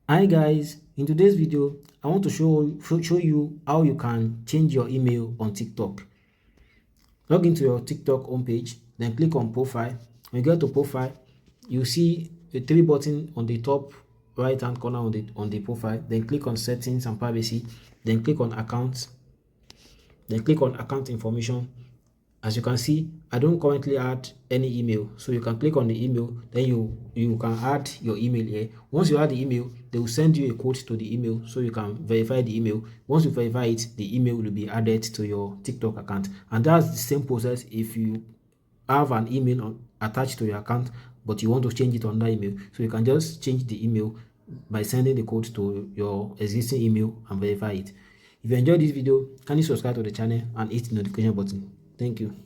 Hi guys, in today's video, I want to show you how you can change your email on TikTok. Log into your TikTok homepage, then click on profile. When you get to profile, you see a three button on the top right hand corner on the profile. Then click on settings and privacy. Then click on accounts. Then click on account information. As you can see, I don't currently add any email, so you can click on the email, then you can add your email here. Once you add the email, they will send you a code to the email so you can verify the email. Once you verify it, the email will be added to your TikTok account, and that's the same process if you have an email attached to your account but you want to change it on that email. So you can just change the email by sending the code to your existing email and verify it. If you enjoyed this video, kindly subscribe to the channel and hit the notification button. Thank you.